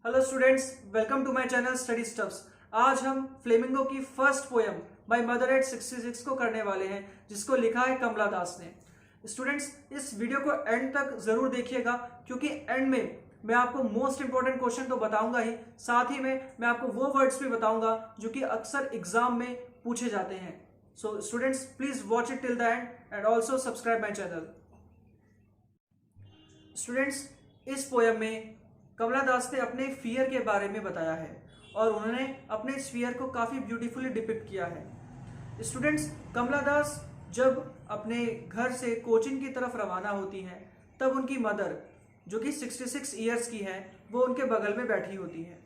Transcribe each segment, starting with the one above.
Hello students, welcome to my channel study stuffs. आज हम flamingo की first poem by mother at 66 को करने वाले हैं, जिसको लिखा है कमला दास ने। स्टूडेंट्स, इस वीडियो को एंड तक जरूर देखिएगा, क्योंकि एंड में मैं आपको मोस्ट इंपॉर्टेंट क्वेश्चन तो बताऊंगा ही, साथ ही में मैं आपको वो वर्ड्स भी बताऊंगा जो कि अक्सर एग्जाम में पूछे जाते हैं। So students, please watch it till the end and also subscribe my channel. Students, इस पोयम में कमला दास ने अपने फियर के बारे में बताया है और उन्होंने अपने इस फियर को काफी ब्यूटीफुली डिपिक्ट किया है। स्टूडेंट्स, कमला दास जब अपने घर से कोचिंग की तरफ रवाना होती हैं, तब उनकी मदर, जो कि 66 ईयर्स की है, वो उनके बगल में बैठी होती है।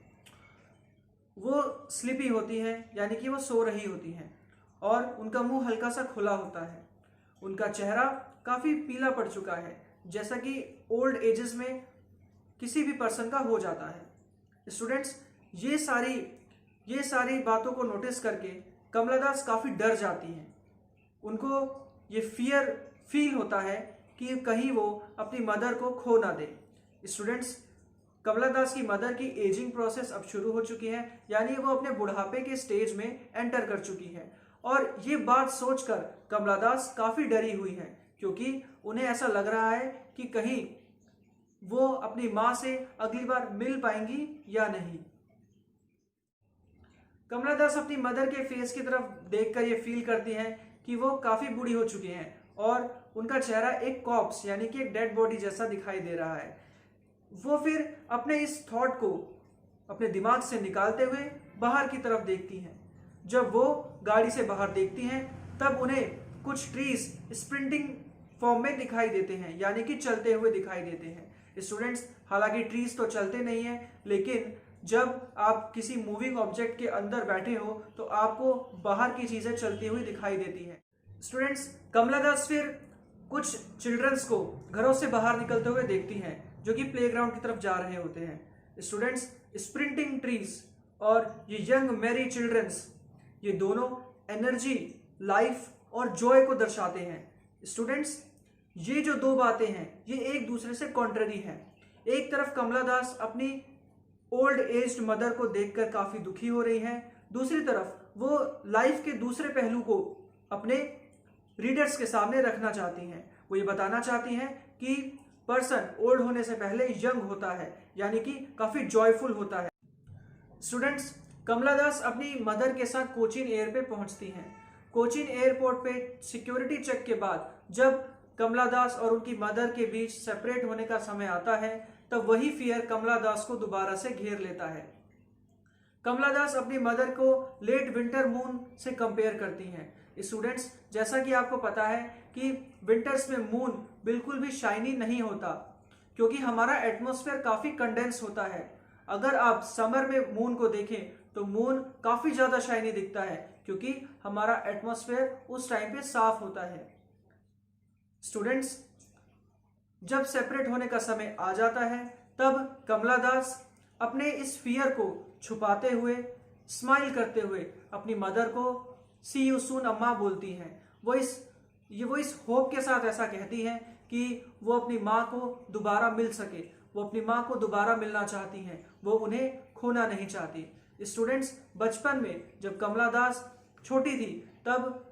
वो स्लीपी होती है, यानी कि वो सो रही होती हैं, और उनका मुंह हल्का सा खुला होता है। उनका चेहरा काफी पीला पड़ चुका है, जैसा कि ओल्ड एजेस में किसी भी पर्सन का हो जाता है। स्टूडेंट्स, ये सारी बातों को नोटिस करके कमला दास काफी डर जाती हैं। उनको ये फियर फील होता है कि कहीं वो अपनी मदर को खो ना दे। स्टूडेंट्स, कमला दास की मदर की एजिंग प्रोसेस अब शुरू हो चुकी है, यानी वो अपने बुढ़ापे के स्टेज में एंटर कर चुकी है। और ये बात सोचकर कमला दास काफी डरी हुई है, क्योंकि उन्हें ऐसा लग रहा है कि कहीं वो अपनी मां से अगली बार मिल पाएंगी या नहीं। कमला दास अपनी मदर के फेस की तरफ देखकर ये फील करती हैं कि वो काफी बूढ़ी हो चुकी हैं और उनका चेहरा एक कॉप्स यानी कि एक डेड बॉडी जैसा दिखाई दे रहा है। वो फिर अपने इस थॉट को अपने दिमाग से निकालते हुए बाहर की तरफ देखती हैं। जब वो गाड़ी से बाहर देखती हैं, तब उन्हें कुछ ट्रीज स्प्रिंटिंग फॉर्म में दिखाई देते हैं, यानी कि चलते हुए दिखाई देते हैं। स्टूडेंट्स, हालांकि ट्रीज तो चलते नहीं हैं, लेकिन जब आप किसी मूविंग ऑब्जेक्ट के अंदर बैठे हो तो आपको बाहर की चीजें चलती हुई दिखाई देती हैं। स्टूडेंट्स, कमला दास फिर कुछ चिल्ड्रंस को घरों से बाहर निकलते हुए देखती हैं, जो कि प्लेग्राउंड की तरफ जा रहे होते हैं। स्टूडेंट्स, स्प्रिंटिंग ट्रीज और ये यंग मैरी चिल्ड्रंस, ये दोनों एनर्जी, लाइफ और जॉय को दर्शाते हैं। स्टूडेंट्स, ये जो दो बातें हैं, ये एक दूसरे से कॉन्ट्ररी हैं। एक तरफ कमला दास अपनी ओल्ड एज्ड मदर को देखकर काफी दुखी हो रही हैं, दूसरी तरफ वो लाइफ के दूसरे पहलू को अपने रीडर्स के सामने रखना चाहती हैं। वो ये बताना चाहती हैं कि पर्सन ओल्ड होने से पहले यंग होता है, यानी कि काफी जॉयफुल होता है। स्टूडेंट्स, कमला दास अपनी मदर के साथ कोचीन एयर पे पहुंचती हैं। कोचीन एयरपोर्ट पे सिक्योरिटी चेक के बाद जब कमला दास और उनकी मदर के बीच सेपरेट होने का समय आता है, तब वही फियर कमला दास को दोबारा से घेर लेता है। कमला दास अपनी मदर को लेट विंटर मून से कंपेयर करती हैं। स्टूडेंट्स, जैसा कि आपको पता है कि विंटर्स में मून बिल्कुल भी शाइनी नहीं होता, क्योंकि हमारा एटमॉस्फेयर काफी कंडेंस होता है। अगर आप समर में मून को देखें तो मून काफी ज्यादा शाइनी दिखता है, क्योंकि हमारा एटमॉस्फेयर उस टाइम पे साफ होता है। स्टूडेंट्स, जब सेपरेट होने का समय आ जाता है, तब कमला दास अपने इस फियर को छुपाते हुए, स्माइल करते हुए अपनी मदर को सी यू सून अम्मा बोलती हैं। वो इस होप के साथ ऐसा कहती हैं कि वो अपनी माँ को दोबारा मिल सके। वो अपनी माँ को दोबारा मिलना चाहती हैं, वो उन्हें खोना नहीं चाहती। स्टूडेंट्स, बचपन में जब कमला दास छोटी थी, तब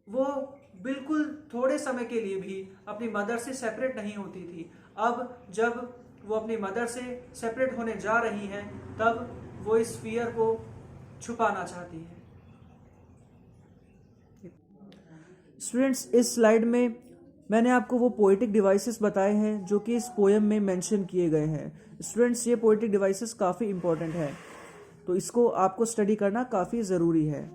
वो बिल्कुल थोड़े समय के लिए भी अपनी मदर से सेपरेट नहीं होती थी। अब जब वो अपनी मदर से सेपरेट होने जा रही हैं, तब वो इस फियर को छुपाना चाहती है। स्टूडेंट्स, इस स्लाइड में मैंने आपको वो पोएटिक डिवाइसेस बताए हैं जो कि इस पोएम में मेंशन किए गए हैं। स्टूडेंट्स, ये पोएटिक डिवाइसेस काफ़ी इंपॉर्टेंट है, तो इसको आपको स्टडी करना काफ़ी ज़रूरी है।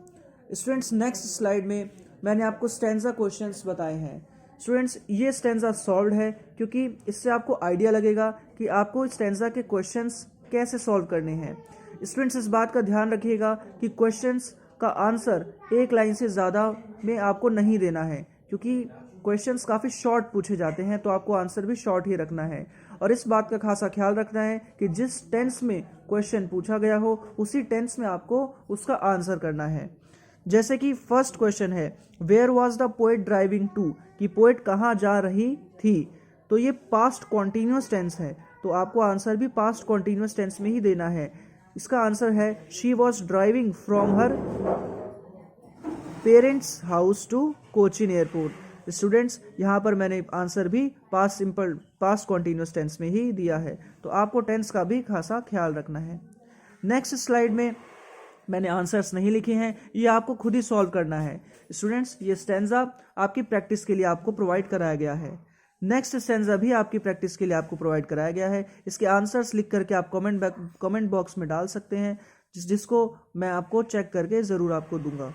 स्टूडेंट्स, नेक्स्ट स्लाइड में मैंने आपको स्टैंजा क्वेश्चंस बताए हैं। स्टूडेंट्स, ये स्टैंजा सॉल्व्ड है, क्योंकि इससे आपको आइडिया लगेगा कि आपको स्टैंजा के क्वेश्चंस कैसे सॉल्व करने हैं। स्टूडेंट्स, इस बात का ध्यान रखिएगा कि क्वेश्चंस का आंसर एक लाइन से ज़्यादा में आपको नहीं देना है, क्योंकि क्वेश्चंस काफ़ी शॉर्ट पूछे जाते हैं, तो आपको आंसर भी शॉर्ट ही रखना है। और इस बात का खासा ख्याल रखना है कि जिस टेंस में क्वेश्चन पूछा गया हो, उसी टेंस में आपको उसका आंसर करना है। जैसे कि फर्स्ट क्वेश्चन है, where was the poet driving to, कि पोएट कहाँ जा रही थी। तो ये पास्ट कॉन्टिन्यूस टेंस है, तो आपको आंसर भी पास्ट कॉन्टिन्यूअस टेंस में ही देना है। इसका आंसर है she was driving from her parents house to Cochin airport. Students यहाँ पर मैंने आंसर भी पास्ट कॉन्टिन्यूअस टेंस में ही दिया है, तो आपको टेंस का भी खासा ख्याल रखना है। नेक्स्ट स्लाइड में मैंने आंसर्स नहीं लिखे हैं, ये आपको खुद ही सॉल्व करना है। स्टूडेंट्स ये स्टैंजा आपकी प्रैक्टिस के लिए आपको प्रोवाइड कराया गया है। नेक्स्ट स्टैंजा भी आपकी प्रैक्टिस के लिए आपको प्रोवाइड कराया गया है। इसके आंसर्स लिख करके आप कमेंट बॉक्स में डाल सकते हैं, जिसको मैं आपको चेक करके ज़रूर आपको दूंगा।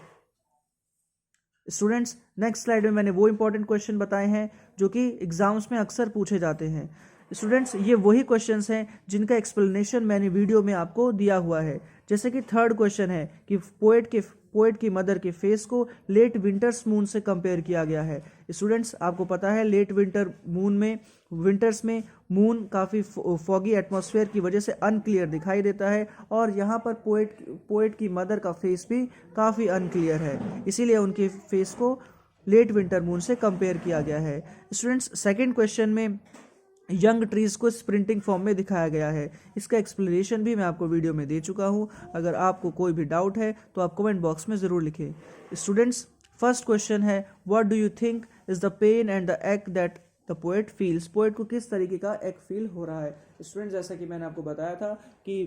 स्टूडेंट्स नेक्स्ट स्लाइड में मैंने वो इंपॉर्टेंट क्वेश्चन बताए हैं जो कि एग्जाम्स में अक्सर पूछे जाते हैं। स्टूडेंट्स ये वही क्वेश्चंस हैं जिनका एक्सप्लेनेशन मैंने वीडियो में आपको दिया हुआ है। जैसे कि थर्ड क्वेश्चन है कि पोएट की मदर के फेस को लेट विंटर्स मून से कंपेयर किया गया है। स्टूडेंट्स आपको पता है लेट विंटर्स में मून काफ़ी फॉगी एटमॉस्फेयर की वजह से अनक्लियर दिखाई देता है, और यहाँ पर पोएट की मदर का फेस भी काफ़ी अनक्लियर है, इसीलिए उनके फेस को लेट विंटर मून से कंपेयर किया गया है। स्टूडेंट्स सेकेंड क्वेश्चन में यंग ट्रीज को स्प्रिंटिंग फॉर्म में दिखाया गया है। इसका एक्सप्लेनेशन भी मैं आपको वीडियो में दे चुका हूँ। अगर आपको कोई भी डाउट है तो आप कमेंट बॉक्स में ज़रूर लिखें। स्टूडेंट्स फर्स्ट क्वेश्चन है what do you think is the pain and the act that the poet feels. Poet को किस तरीके का एक्ट फील हो रहा है। स्टूडेंट्स जैसा कि मैंने आपको बताया था कि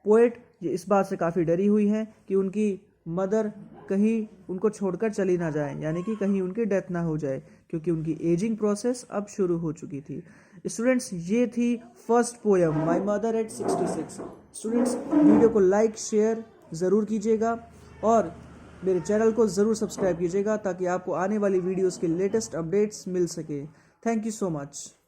पोएट इस बात से काफ़ी डरी हुई है कि उनकी मदर कहीं उनको छोड़कर चली ना जाए, यानी कि कहीं उनकी डेथ ना हो जाए, क्योंकि उनकी एजिंग प्रोसेस अब शुरू हो चुकी थी। स्टूडेंट्स ये थी first poem my mother at 66। Students video को लाइक शेयर ज़रूर कीजिएगा और मेरे चैनल को ज़रूर सब्सक्राइब कीजिएगा ताकि आपको आने वाली वीडियोस के लेटेस्ट अपडेट्स मिल सके। Thank you so much.